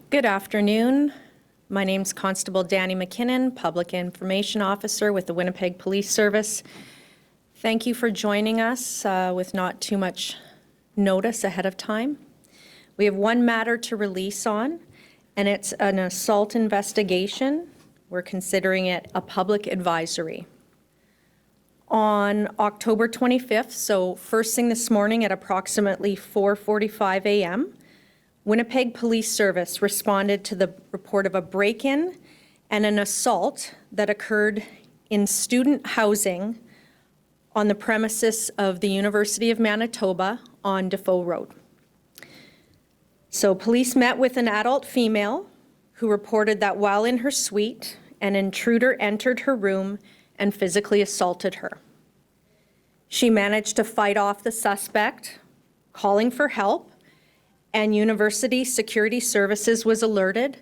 Good afternoon. My name's Constable Dani McKinnon, Public Information Officer with the Winnipeg Police Service. Thank you for joining us with not too much notice ahead of time. We have one matter to release on, and it's an assault investigation. We're considering it a public advisory. On October 25th, so first thing this morning at approximately 4:45 a.m., Winnipeg Police Service responded to the report of a break-in and an assault that occurred in student housing on the premises of the University of Manitoba on Dafoe Road. So police met with an adult female who reported that while in her suite, an intruder entered her room and physically assaulted her. She managed to fight off the suspect, calling for help, and University Security Services was alerted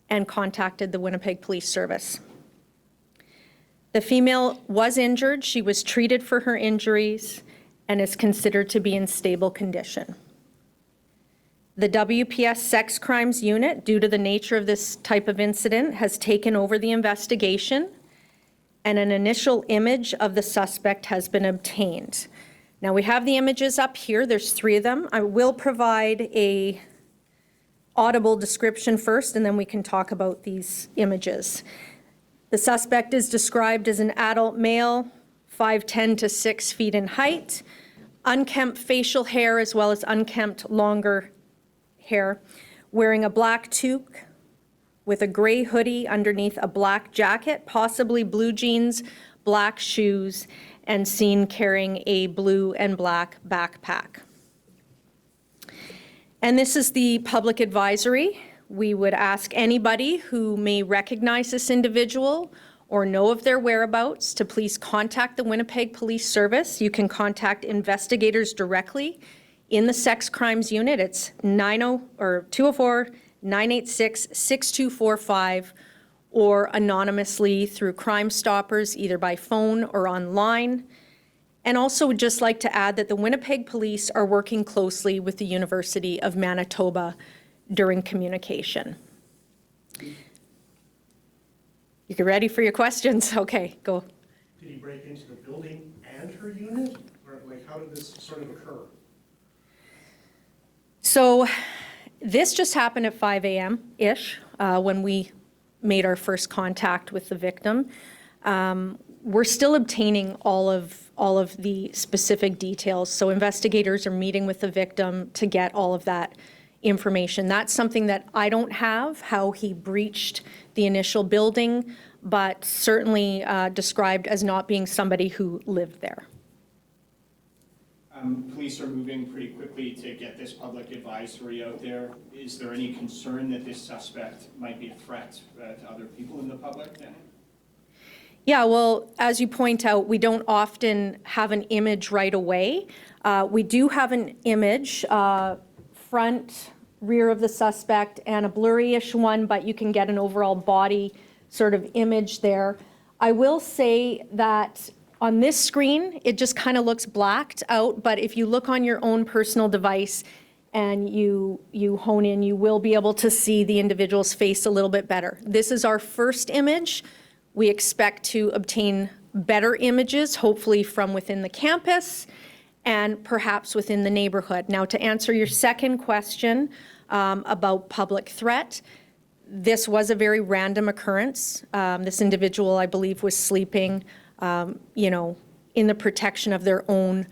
and contacted the Winnipeg Police Service. The female was injured. She was treated for her injuries and is considered to be in stable condition. The WPS Sex Crimes Unit, due to the nature of this type of incident, has taken over the investigation, and an initial image of the suspect has been obtained. Now we have the images up here. There's 3 of them. I will provide a audible description first, and then we can talk about these images. The suspect is described as an adult male, 5'10" to 6 feet in height, unkempt facial hair as well as unkempt longer hair, wearing a black toque with a gray hoodie underneath a black jacket, possibly blue jeans, black shoes, and seen carrying a blue and black backpack. And this is the public advisory. We would ask anybody who may recognize this individual or know of their whereabouts to please contact the Winnipeg Police Service. You can contact investigators directly in the Sex Crimes Unit. It's 204-986-6245, or anonymously through Crime Stoppers, either by phone or online. And also would just like to add that the Winnipeg Police are working closely with the University of Manitoba during communication. You ready for your questions? Okay, go. Did he break into the building and her unit? Or how did this sort of occur? So this just happened at 5 a.m.-ish when we made our first contact with the victim. We're still obtaining all of the specific details. So investigators are meeting with the victim to get all of that information. That's something that I don't have, how he breached the initial building, but certainly described as not being somebody who lived there. Police are moving pretty quickly to get this public advisory out there. Is there any concern that this suspect might be a threat to other people in the public, Dani? Yeah, well, as you point out, we don't often have an image right away. We do have an image, front, rear of the suspect, and a blurry-ish one, but you can get an overall body sort of image there. I will say that on this screen, it just kind of looks blacked out, but if you look on your own personal device and you hone in, you will be able to see the individual's face a little bit better. This is our first image. We expect to obtain better images, hopefully from within the campus and perhaps within the neighborhood. Now, to answer your second question about public threat, this was a very random occurrence. This individual, I believe, was sleeping in the protection of their own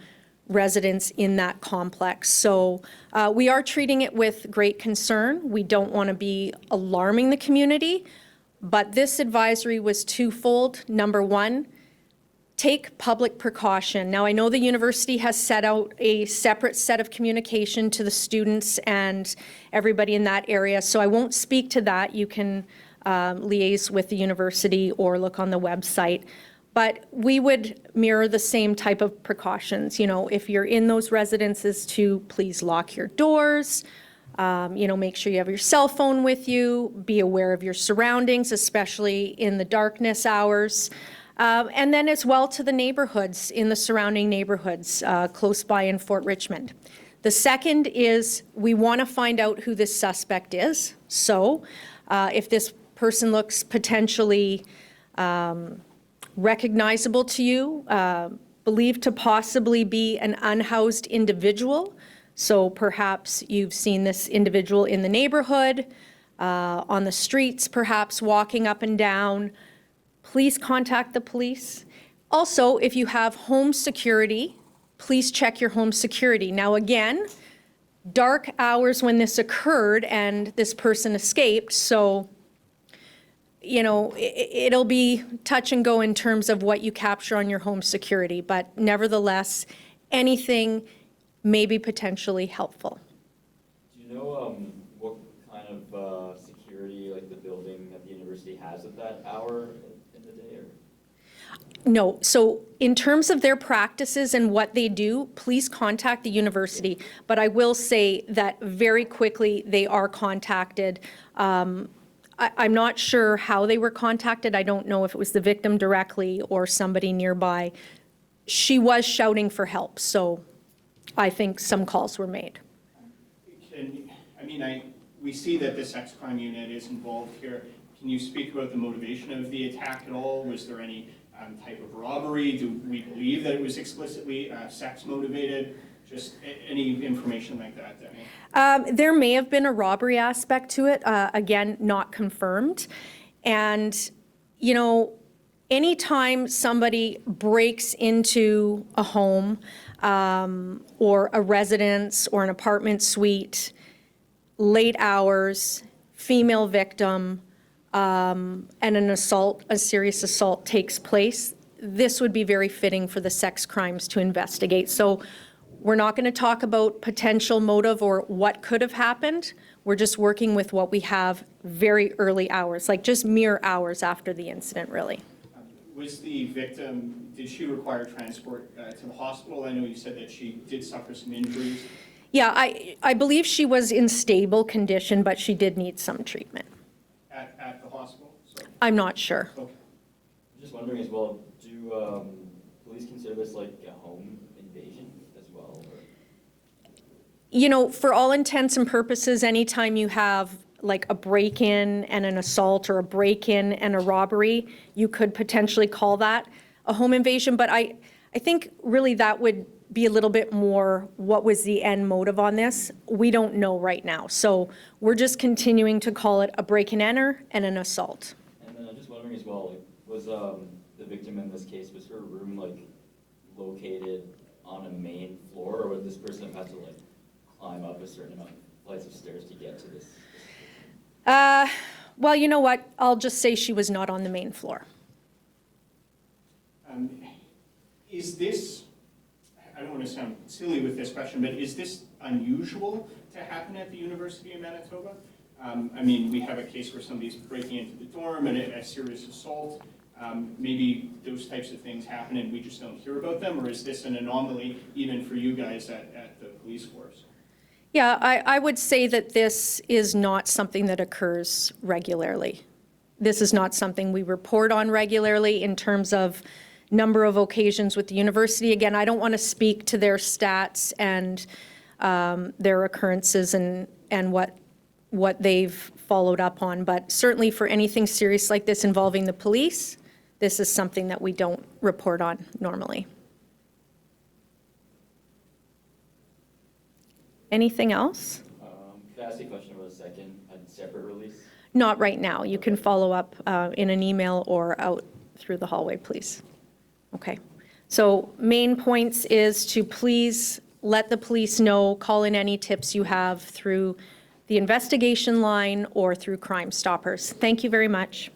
residence in that complex. So we are treating it with great concern. We don't want to be alarming the community, but this advisory was twofold. Number one, take public precaution. Now, I know the university has set out a separate set of communication to the students and everybody in that area, so I won't speak to that. You can liaise with the university or look on the website. But we would mirror the same type of precautions. If you're in those residences, to please lock your doors, make sure you have your cell phone with you, be aware of your surroundings, especially in the darkness hours. And then as well to the neighborhoods, in the surrounding neighborhoods close by in Fort Richmond. The second is we want to find out who this suspect is. So if this person looks potentially recognizable to you, believed to possibly be an unhoused individual, so perhaps you've seen this individual in the neighborhood, on the streets, perhaps walking up and down, please contact the police. Also, if you have home security, please check your home security. Now again, dark hours when this occurred and this person escaped, so you know, it'll be touch and go in terms of what you capture on your home security, but nevertheless, anything may be potentially helpful. Do you know what kind of security like the building at the university has at that hour in the day? Or? No, so in terms of their practices and what they do, please contact the university. But I will say that very quickly they are contacted. I'm not sure how they were contacted. I don't know if it was the victim directly or somebody nearby. She was shouting for help, so I think some calls were made. We see that the sex crime unit is involved here. Can you speak about the motivation of the attack at all? Was there any type of robbery? Do we believe that it was explicitly sex motivated? Just any information like that, Dani? There may have been a robbery aspect to it, again, not confirmed. And, you know, anytime somebody breaks into a home or a residence or an apartment suite, late hours, female victim, and an assault, a serious assault takes place, this would be very fitting for the sex crimes to investigate. So we're not going to talk about potential motive or what could have happened. We're just working with what we have very early hours, like just mere hours after the incident, really. Was the victim, did she require transport to the hospital? I know you said that she did suffer some injuries. Yeah, I believe she was in stable condition, but she did need some treatment. At the hospital? So. I'm not sure. Okay. I'm just wondering as well, do police consider this like a home invasion as well? Or? You know, for all intents and purposes, anytime you have like a break-in and an assault or a break-in and a robbery, you could potentially call that a home invasion. But I think really that would be a little bit more what was the end motive on this. We don't know right now. So we're just continuing to call it a break-and-enter and an assault. And then I'm just wondering as well, like, was the victim in this case, was her room like located on a main floor, or would this person have had to like climb up a certain amount of flights of stairs to get to this? Well, you know what? I'll just say she was not on the main floor. Is this, I don't want to sound silly with this question, but is this unusual to happen at the University of Manitoba? I mean, we have a case where somebody's breaking into the dorm and a serious assault. Maybe those types of things happen and we just don't hear about them, or is this an anomaly even for you guys at the police force? Yeah, I would say that this is not something that occurs regularly. This is not something we report on regularly in terms of number of occasions with the university. Again, I don't want to speak to their stats and their occurrences and what they've followed up on, but certainly for anything serious like this involving the police, this is something that we don't report on normally. Anything else? Could I ask you a question about a separate release? Not right now. You can follow up in an email or out through the hallway, please. Okay. So main points is to please let the police know, call in any tips you have through the investigation line or through Crime Stoppers. Thank you very much.